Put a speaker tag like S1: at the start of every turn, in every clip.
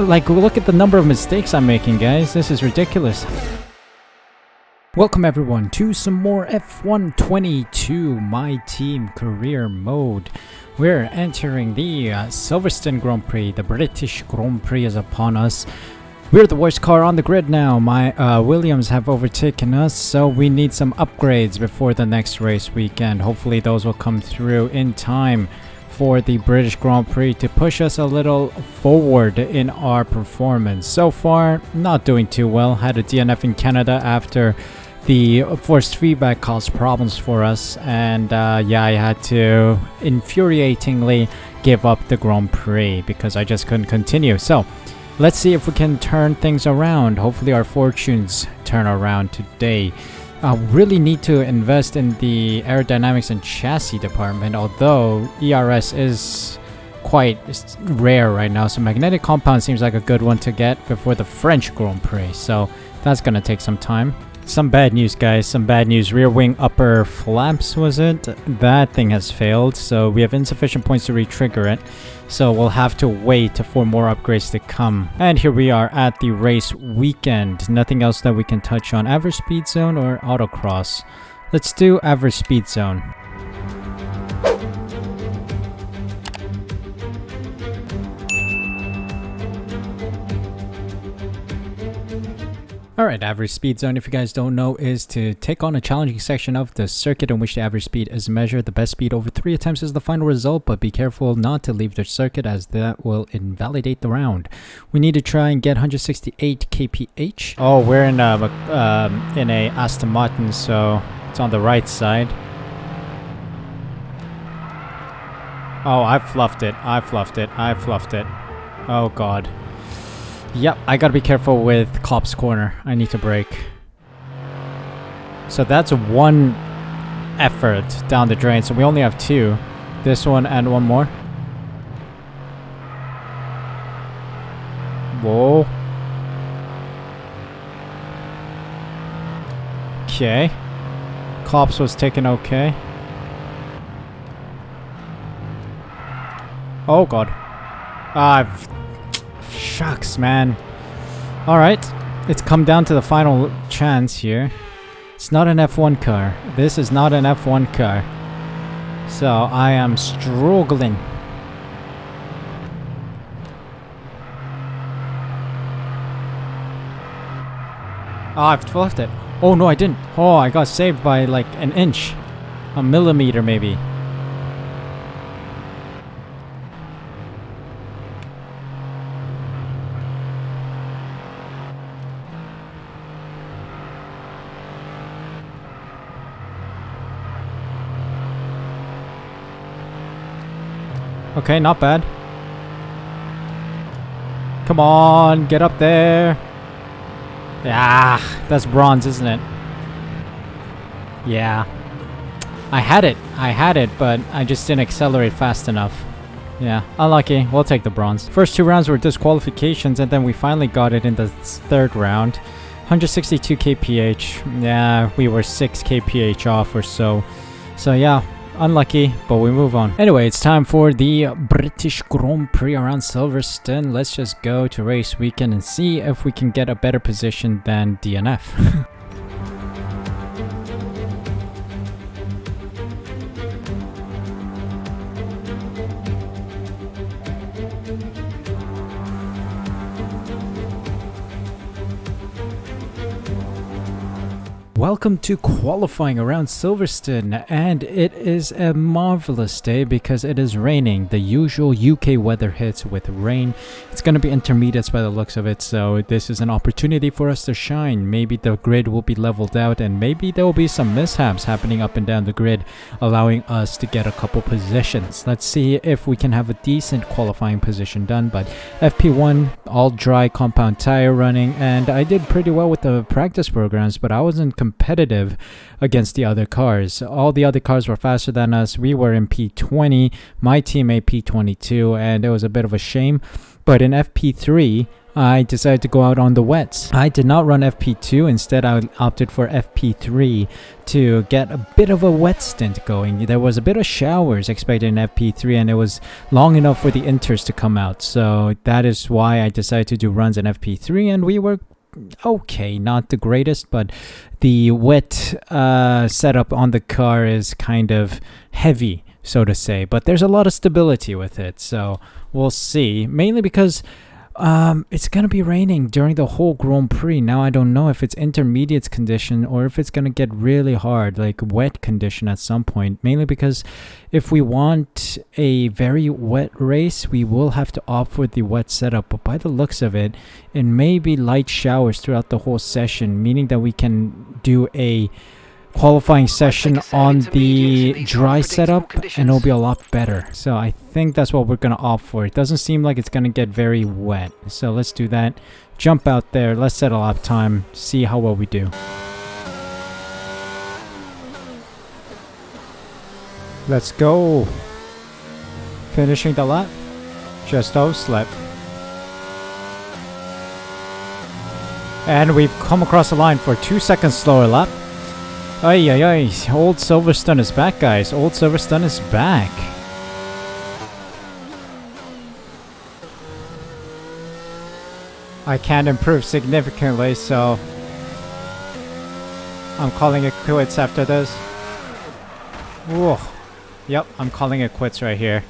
S1: Like, look at the number of mistakes I'm making, guys. This is ridiculous. Welcome everyone to some more F1 22 My Team career mode. We're entering the Silverstone Grand Prix. The British Grand Prix is upon us. We're the worst car on the grid now. My Williams have overtaken us, so we need some upgrades before the next race weekend. Hopefully those will come through in time for the British Grand Prix to push us a little forward in our performance. So far, not doing too well. Had a DNF in Canada after the forced feedback caused problems for us, and yeah, I had to infuriatingly give up the Grand Prix because I just couldn't continue. So let's see if we can turn things around. Hopefully our fortunes turn around today. Really need to invest in the aerodynamics and chassis department, although ERS is quite rare right now, so magnetic compound seems like a good one to get before the French Grand Prix, so that's gonna take some time. Some bad news, guys, some bad news. Rear wing upper flaps, was it? That thing has failed, so we have insufficient points to re-trigger it. So we'll have to wait for more upgrades to come. And here we are at the race weekend. Nothing else that we can touch on. Average speed zone or autocross? Let's do average speed zone. Alright, average speed zone, if you guys don't know, is to take on a challenging section of the circuit in which the average speed is measured. The best speed over 3 attempts is the final result, but be careful not to leave the circuit as that will invalidate the round. We need to try and get 168 kph. Oh, we're in a Aston Martin, so it's on the right side. Oh, I fluffed it. Oh god. Yep, I gotta be careful with Klopp's corner. I need to brake. So that's one effort down the drain. So we only have two. This one and one more. Whoa. Okay. Klopp's was taken okay. Oh god. Shucks, man. Alright, it's come down to the final chance here. It's not an F1 car. This is not an F1 car. So I am struggling. Oh, I've fluffed it. Oh no, I didn't. Oh, I got saved by like an inch. A millimeter maybe. Okay, not bad. Come on, get up there. Yeah, that's bronze, isn't it? Yeah. I had it, but I just didn't accelerate fast enough. Yeah, unlucky. We'll take the bronze. First two rounds were disqualifications, and then we finally got it in the third round. 162 kph. Yeah, we were 6 kph off or so. So yeah. Unlucky, but we move on. Anyway, it's time for the British Grand Prix around Silverstone. Let's just go to race weekend and see if we can get a better position than DNF. Welcome to qualifying around Silverstone, and it is a marvelous day because it is raining. The usual UK weather hits with rain. It's going to be intermediates by the looks of it, so this is an opportunity for us to shine. Maybe the grid will be leveled out, and maybe there will be some mishaps happening up and down the grid, allowing us to get a couple positions. Let's see if we can have a decent qualifying position done. But FP1, all dry compound tire running, and I did pretty well with the practice programs, but I wasn't competitive against the other cars. All the other cars were faster than us. We were in P20, my teammate P22, and it was a bit of a shame. But in FP3, I decided to go out on the wets. I did not run FP2, instead I opted for FP3 to get a bit of a wet stint going. There was a bit of showers expected in FP3 and it was long enough for the inters to come out. So that is why I decided to do runs in FP3 and we were okay, not the greatest, but the wet setup on the car is kind of heavy, so to say, but there's a lot of stability with it, so we'll see. Mainly because it's gonna be raining during the whole Grand Prix. Now I don't know if it's intermediate condition or if it's gonna get really hard, like wet condition at some point. Mainly because if we want a very wet race, we will have to opt for the wet setup. But by the looks of it, it may be light showers throughout the whole session, meaning that we can do a qualifying session on the dry setup and it'll be a lot better. So I think that's what we're gonna opt for. It doesn't seem like it's gonna get very wet, so let's do that. Jump out there, let's set a lap time, see how well we do. Let's go. Finishing the lap, just slip. And we've come across the line for 2 seconds slower lap. Ay, ay, ay. Old Silverstone is back, guys. Old Silverstone is back. I can't improve significantly, so I'm calling it quits after this. Whoa. Yep, I'm calling it quits right here.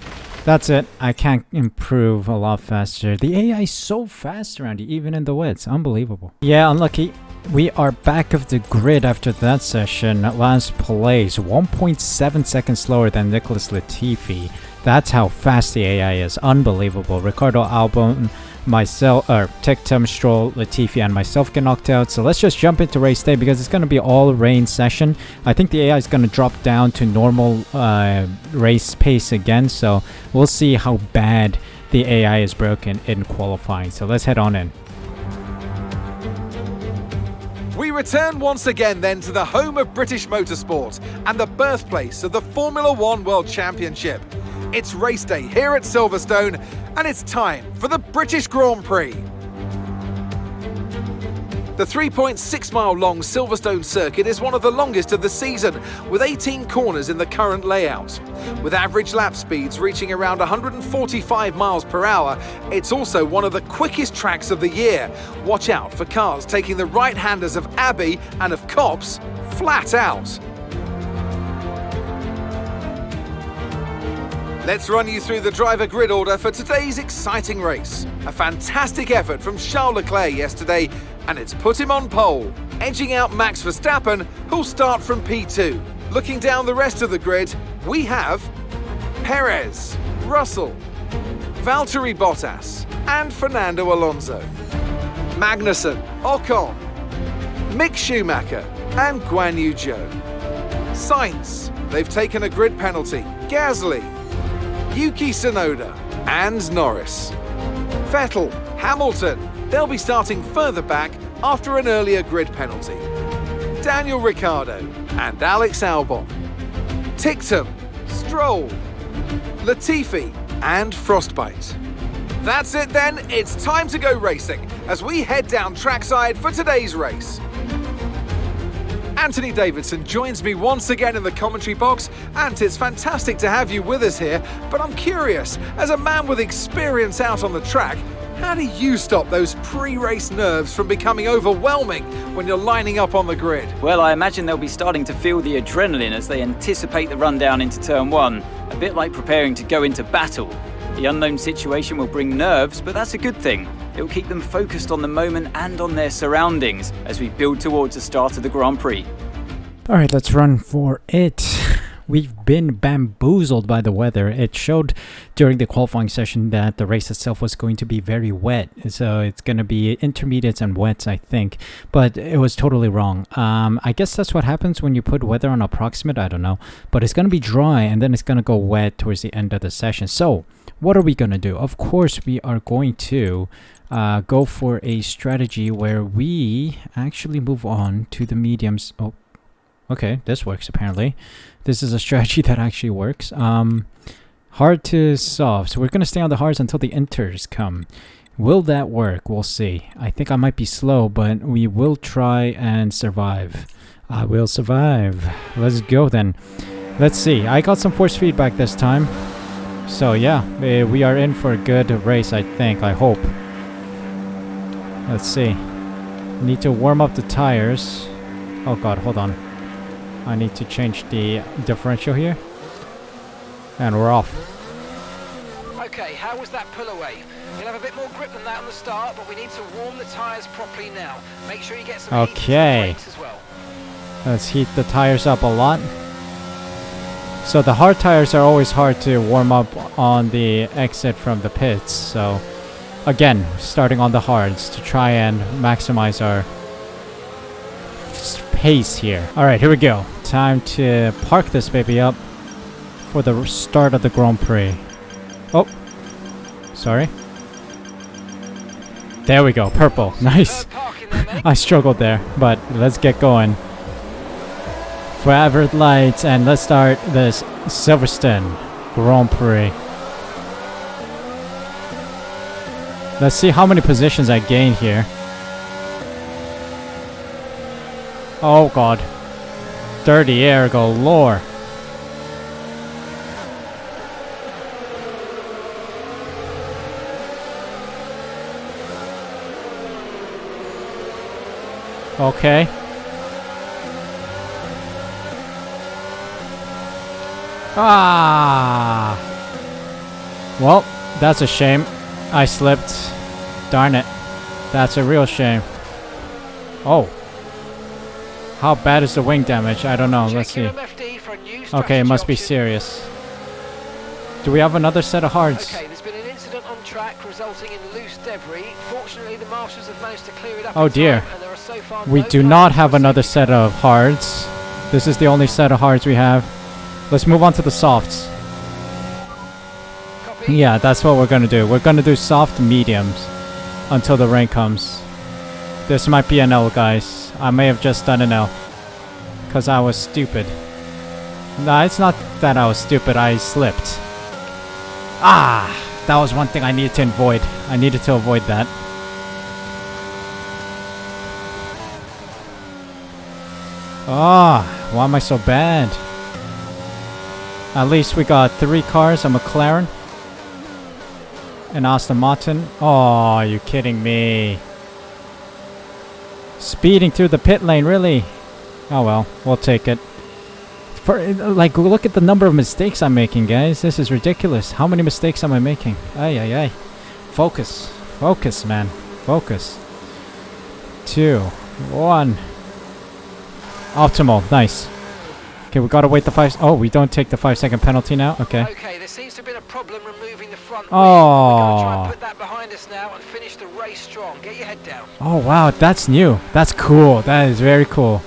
S1: That's it. I can't improve a lot faster. The AI is so fast around here, even in the wets. Unbelievable. Yeah, unlucky. We are back of the grid after that session. At last place, 1.7 seconds slower than Nicholas Latifi. That's how fast the AI is. Unbelievable. Ricardo Albon, myself, Tictum, Stroll, Latifi, and myself get knocked out. So let's just jump into race day because it's going to be all rain session. I think the AI is going to drop down to normal race pace again. So we'll see how bad the AI is broken in qualifying. So let's head on in.
S2: We return once again then to the home of British motorsport and the birthplace of the Formula One World Championship. It's race day here at Silverstone and it's time for the British Grand Prix. The 3.6 mile long Silverstone circuit is one of the longest of the season, with 18 corners in the current layout. With average lap speeds reaching around 145 miles per hour, it's also one of the quickest tracks of the year. Watch out for cars taking the right-handers of Abbey and of Copse flat out. Let's run you through the driver grid order for today's exciting race. A fantastic effort from Charles Leclerc yesterday, and it's put him on pole, edging out Max Verstappen, who'll start from P2. Looking down the rest of the grid, we have Perez, Russell, Valtteri Bottas, and Fernando Alonso, Magnussen, Ocon, Mick Schumacher, and Guan Yu Zhou. Sainz, they've taken a grid penalty, Gasly, Yuki Tsunoda, and Norris. Vettel, Hamilton, they'll be starting further back after an earlier grid penalty. Daniel Ricciardo and Alex Albon. Tictum, Stroll, Latifi, and Frostbite. That's it then, it's time to go racing as we head down trackside for today's race. Anthony Davidson joins me once again in the commentary box, and it's fantastic to have you with us here, but I'm curious, as a man with experience out on the track, how do you stop those pre-race nerves from becoming overwhelming when you're lining up on the grid?
S3: Well, I imagine they'll be starting to feel the adrenaline as they anticipate the run down into turn one, a bit like preparing to go into battle. The unknown situation will bring nerves, but that's a good thing. It will keep them focused on the moment and on their surroundings as we build towards the start of the Grand Prix.
S1: Alright, let's run for it. We've been bamboozled by the weather. It showed during the qualifying session that the race itself was going to be very wet. So it's going to be intermediates and wets, I think. But it was totally wrong. I guess that's what happens when you put weather on approximate. I don't know. But it's going to be dry and then it's going to go wet towards the end of the session. So what are we going to do? Of course, we are going to go for a strategy where we actually move on to the mediums. Oh, okay, this works apparently. This is a strategy that actually works. Hard to solve. So we're going to stay on the hards until the inters come. Will that work? We'll see. I think I might be slow, but we will try and survive. I will survive. Let's go then. Let's see. I got some force feedback this time. So yeah, we are in for a good race, I think. I hope. Let's see. Need to warm up the tires. Oh god, hold on. I need to change the differential here. And we're off.
S4: Okay, how was that pull away? You'll have a bit more grip than that on the start, but we need to warm the tyres properly now. Make sure you get some heat to the brakes as well.
S1: Let's heat the tires up a lot. So the hard tires are always hard to warm up on the exit from the pits. So again, starting on the hards to try and maximize our pace here. Alright, here we go. Time to park this baby up for the start of the Grand Prix. Oh, sorry. There we go, purple. Nice. I struggled there, but let's get going. Forever lights, and let's start this Silverstone Grand Prix. Let's see how many positions I gain here. Oh god. Dirty air galore. Okay. Ah. Well, that's a shame. I slipped. Darn it. That's a real shame. Oh. How bad is the wing damage? I don't know. Let's see. Okay, it must be serious. Do we have another set of hards?
S4: Okay, there's been an incident on track resulting in loose debris. Fortunately, the marshals have managed to clear it up.
S1: Oh dear.
S4: And there are so far
S1: We
S4: no
S1: do not have another set of hards. This is the only set of hards we have. Let's move on to the softs.
S4: Copy.
S1: Yeah, that's what we're gonna do. We're gonna do soft mediums until the rain comes. This might be an L, guys. I may have just done an L because I was stupid. Nah, it's not that I was stupid. I slipped. Ah, that was one thing I needed to avoid. I needed to avoid that. Ah, why am I so bad? At least we got 3 cars, a McLaren, an Aston Martin. Oh, are you kidding me? Speeding through the pit lane, really? Oh well, we'll take it. Like, look at the number of mistakes I'm making, guys. This is ridiculous. How many mistakes am I making? Ay, ay, ay. Focus. Focus, man. Focus. 2, 1. Optimal. Nice. Okay, we gotta wait the 5... Oh, we don't take the 5-second penalty now? Okay.
S4: Okay, there seems to have been a problem removing the front wing.
S1: Oh.
S4: We're gonna try and put that behind us now and finish the race strong. Get your head down.
S1: Oh, wow. That's new. That's cool. That is very cool.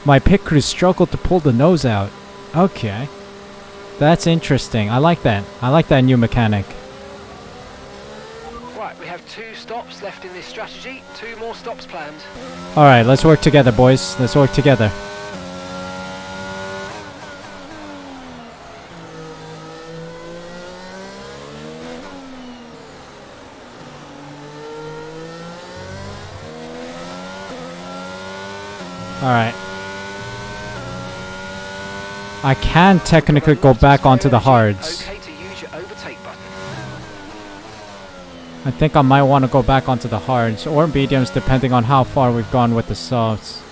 S1: My pit crew struggled to pull the nose out. Okay. That's interesting. I like that. I like that new mechanic.
S4: Right, we have 2 stops left in this strategy. 2 more stops planned.
S1: Alright, let's work together, boys. Let's work together. Alright. I can technically go back onto the hards.
S4: Okay to use your overtake button.
S1: I think I might want to go back onto the hards or mediums depending on how far we've gone with the softs.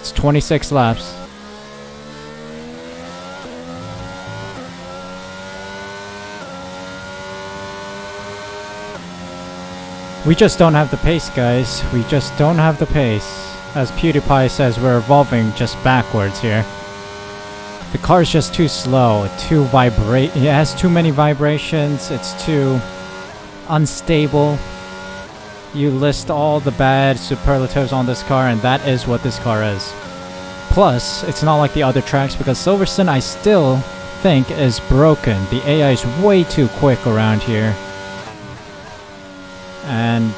S1: It's 26 laps. We just don't have the pace, guys. We just don't have the pace. As PewDiePie says, we're evolving just backwards here. The car is just too slow, it has too many vibrations, it's too unstable. You list all the bad superlatives on this car, and that is what this car is. Plus, it's not like the other tracks, because Silverstone I still think is broken. The AI is way too quick around here. And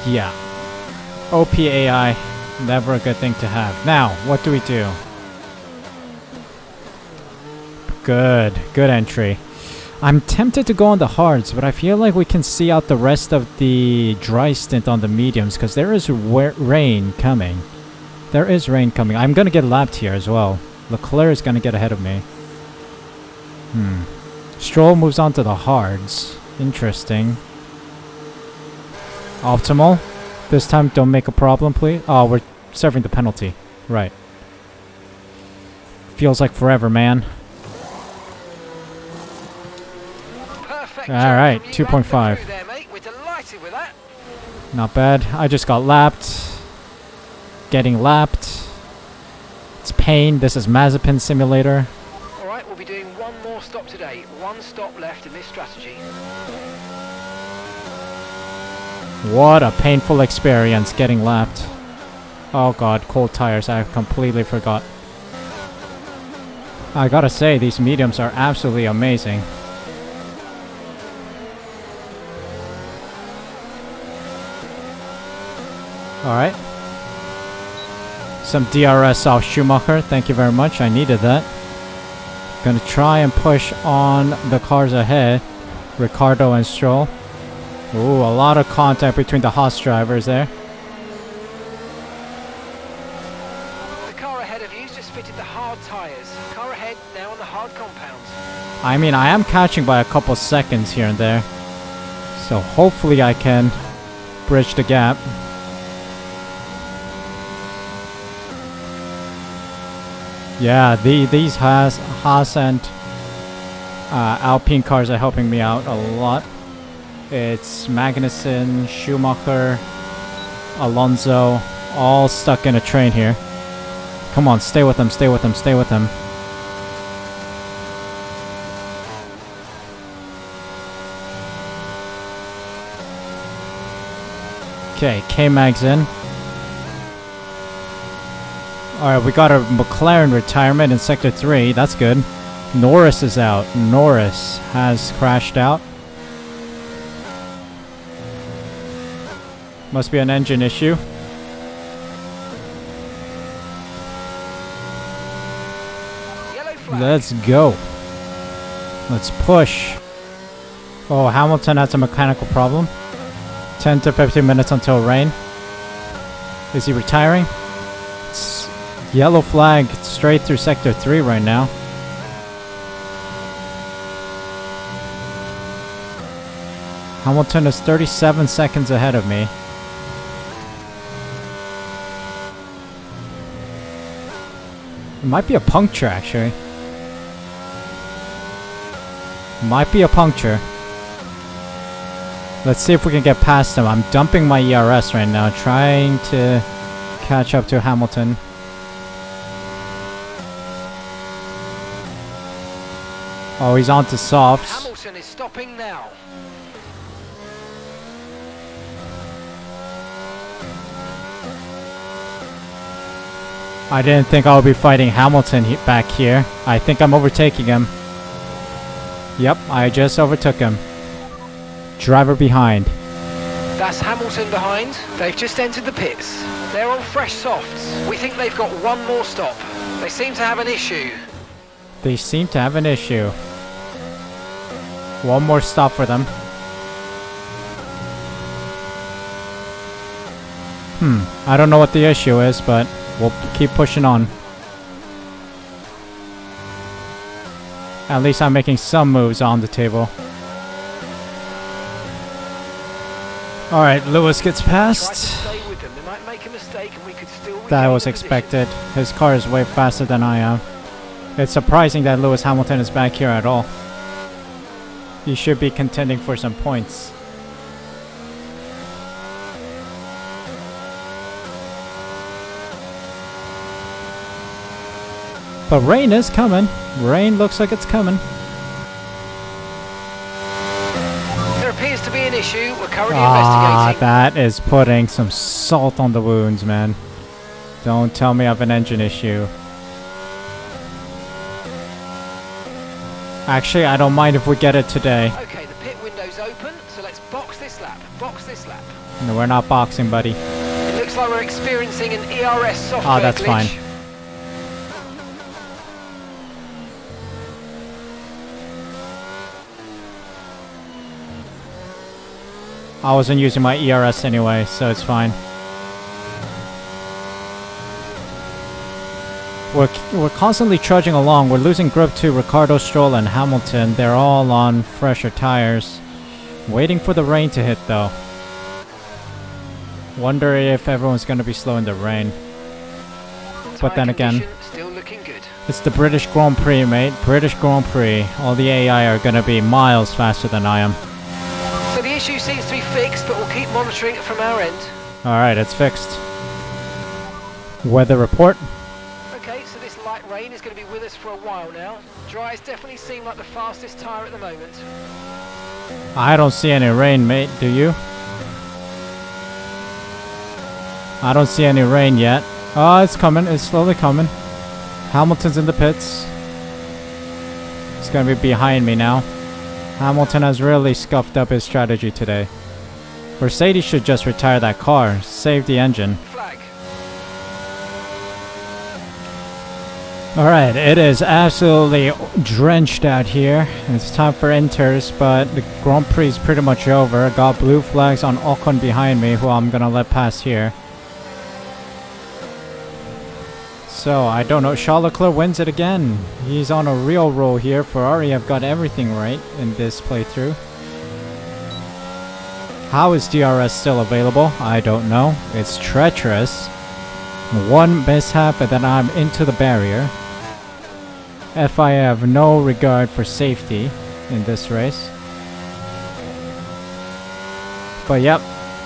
S1: yeah, OP AI, never a good thing to have. Now, what do we do? Good entry. I'm tempted to go on the hards, but I feel like we can see out the rest of the dry stint on the mediums because there is rain coming. There is rain coming. I'm going to get lapped here as well. Leclerc is going to get ahead of me. Stroll moves on to the hards. Interesting. Optimal. This time, don't make a problem, please. Oh, we're serving the penalty. Right. Feels like forever, man. Alright, 2.5. Not bad. I just got lapped. Getting lapped. It's pain. This is Mazepin Simulator.
S4: Alright, we'll be doing one more stop today. One stop left in this strategy.
S1: What a painful experience getting lapped. Oh god, cold tires. I completely forgot. I gotta say, these mediums are absolutely amazing. Alright. Some DRS off Schumacher. Thank you very much. I needed that. Gonna try and push on the cars ahead. Ricardo and Stroll. Ooh, a lot of contact between the Haas drivers there.
S4: The car ahead of you's just fitted the hard tyres. Car ahead now on the hard compounds.
S1: I mean, I am catching by a couple seconds here and there. So hopefully I can bridge the gap. Yeah, these Haas and Alpine cars are helping me out a lot. It's Magnussen, Schumacher, Alonso, all stuck in a train here. Come on, stay with them, stay with them, stay with them. Okay, K-Mag's in. Alright, we got a McLaren retirement in Sector 3. That's good. Norris is out. Norris has crashed out. Must be an engine issue. Let's go. Let's push. Oh, Hamilton has a mechanical problem. 10 to 15 minutes until rain. Is he retiring? It's yellow flag straight through Sector 3 right now. Hamilton is 37 seconds ahead of me. It might be a puncture, actually. Might be a puncture. Let's see if we can get past him. I'm dumping my ERS right now, trying to catch up to Hamilton. Oh, he's on to softs.
S4: Hamilton is stopping now.
S1: I didn't think I would be fighting Hamilton back here. I think I'm overtaking him. Yep, I just overtook him. Driver behind.
S4: That's Hamilton behind. They've just entered the pits. They're on fresh softs. We think they've got one more stop. They seem to have an issue.
S1: They seem to have an issue. One more stop for them. I don't know what the issue is, but we'll keep pushing on. At least I'm making some moves on the table. Alright, Lewis gets past. That was expected. His car is way faster than I am. It's surprising that Lewis Hamilton is back here at all. He should be contending for some points. But rain is coming. Rain looks like it's coming.
S4: There appears to be an issue. We're currently investigating.
S1: That is putting some salt on the wounds, man. Don't tell me I have an engine issue. Actually, I don't mind if we get it today.
S4: Okay, the pit window's open, so let's box this lap. Box this lap.
S1: No, we're not boxing, buddy.
S4: It looks like we're experiencing an ERS software
S1: that's
S4: glitch.
S1: fine. I wasn't using my ERS anyway, so it's fine. We're constantly trudging along. We're losing grip to Ricciardo, Stroll, and Hamilton. They're all on fresher tires. Waiting for the rain to hit, though. Wonder if everyone's going to be slow in the rain. But then again,
S4: still looking good.
S1: It's the British Grand Prix, mate. British Grand Prix. All the AI are going to be miles faster than I am.
S4: So the issue seems to be fixed, but we'll keep monitoring it from our end.
S1: Alright, it's fixed. Weather report.
S4: Okay, so this light rain is going to be with us for a while now. Dries definitely seem like the fastest tyre at the moment.
S1: I don't see any rain, mate. Do you? I don't see any rain yet. Oh, it's coming. It's slowly coming. Hamilton's in the pits. He's going to be behind me now. Hamilton has really scuffed up his strategy today. Mercedes should just retire that car. Save the engine.
S4: Flag.
S1: Alright, it is absolutely drenched out here. It's time for inters, but the Grand Prix is pretty much over. Got blue flags on Ocon behind me, who I'm going to let pass here. So, I don't know. Charles Leclerc wins it again. He's on a real roll here. Ferrari have got everything right in this playthrough. How is DRS still available? I don't know. It's treacherous. One mishap and then I'm into the barrier. FIA have no regard for safety in this race. But yep,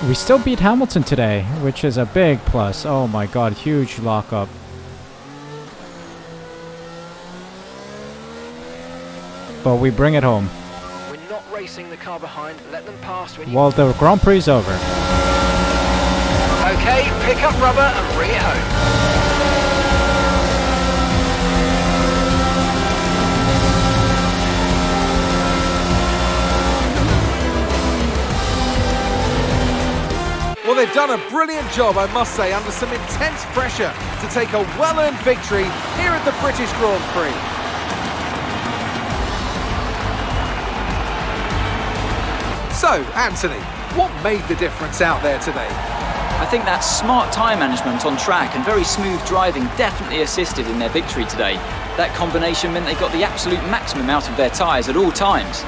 S1: we still beat Hamilton today, which is a big plus. Oh my god, huge lockup. But we bring it home.
S4: We're not racing the car behind. Let them pass when you...
S1: Well, the Grand Prix is over.
S4: Okay, pick up rubber and bring it home.
S2: Well, they've done a brilliant job, I must say, under some intense pressure to take a well-earned victory here at the British Grand Prix. So, Anthony, what made the difference out there today?
S3: I think that smart tyre management on track and very smooth driving definitely assisted in their victory today. That combination meant they got the absolute maximum out of their tyres at all times.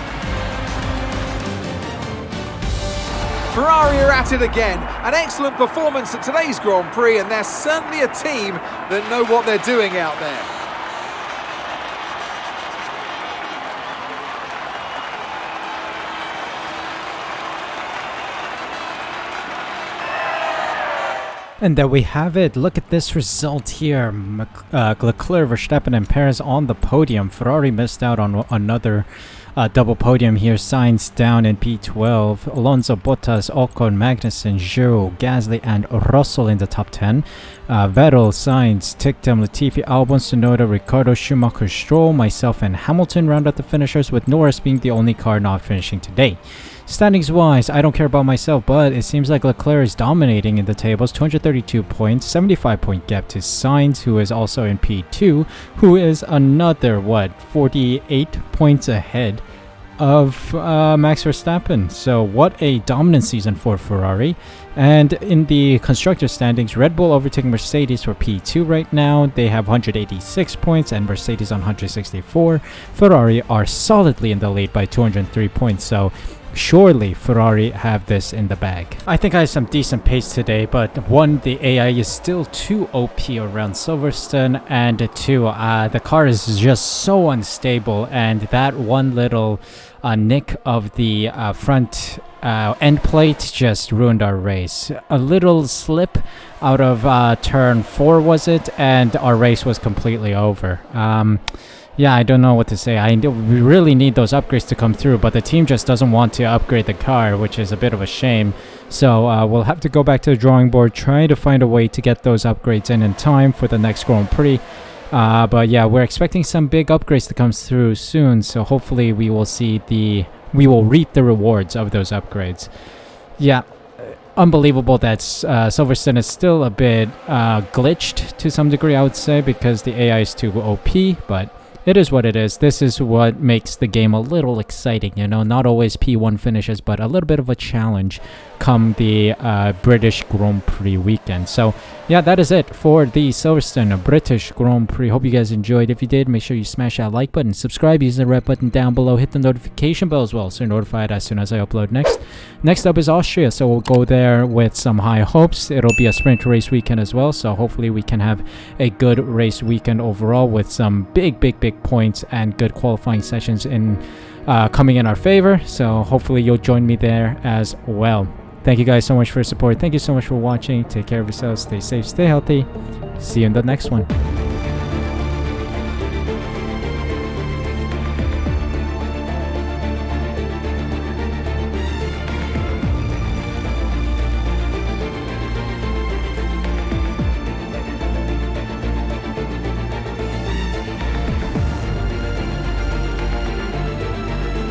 S2: Ferrari are at it again. An excellent performance at today's Grand Prix, and they're certainly a team that know what they're doing out there.
S1: And there we have it. Look at this result here. Leclerc, Verstappen, and Perez on the podium. Ferrari missed out on another double podium here. Sainz down in P12. Alonso, Bottas, Ocon, Magnussen, Zhou, Gasly, and Russell in the top 10. Vettel, Sainz, Ticktum, Latifi, Albon, Tsunoda, Ricciardo, Schumacher, Stroll, myself, and Hamilton round out the finishers, with Norris being the only car not finishing today. Standings wise, I don't care about myself, but it seems like Leclerc is dominating in the tables. 232 points, 75 point gap to Sainz, who is also in P2, who is another, 48 points ahead of Max Verstappen. So what a dominant season for Ferrari. And in the constructor standings, Red Bull overtaking Mercedes for P2 right now. They have 186 points and Mercedes on 164. Ferrari are solidly in the lead by 203 points. So surely Ferrari have this in the bag. I think I had some decent pace today, but one, the AI is still too OP around Silverstone, and two, the car is just so unstable, and that one little nick of the front end plate just ruined our race. A little slip out of turn 4 was it, and our race was completely over. Yeah, I don't know what to say. We really need those upgrades to come through, but the team just doesn't want to upgrade the car, which is a bit of a shame. So we'll have to go back to the drawing board, try to find a way to get those upgrades in time for the next Grand Prix. But yeah, we're expecting some big upgrades to come through soon, so hopefully we will reap the rewards of those upgrades. Yeah, unbelievable that Silverstone is still a bit glitched to some degree, I would say, because the AI is too OP, but it is what it is. This is what makes the game a little exciting, you know, not always P1 finishes, but a little bit of a challenge come the British Grand Prix weekend. So yeah, that is it for the Silverstone British Grand Prix. Hope you guys enjoyed. If you did, make sure you smash that like button, subscribe using the red button down below, hit the notification bell as well so you're notified as soon as I upload next. Next up is Austria, so we'll go there with some high hopes. It'll be a sprint race weekend as well, so hopefully we can have a good race weekend overall with some big points and good qualifying sessions in coming in our favor. So hopefully you'll join me there as well. Thank you guys so much for your support. Thank you so much for watching. Take care of yourselves, stay safe, stay healthy. See you in the next one.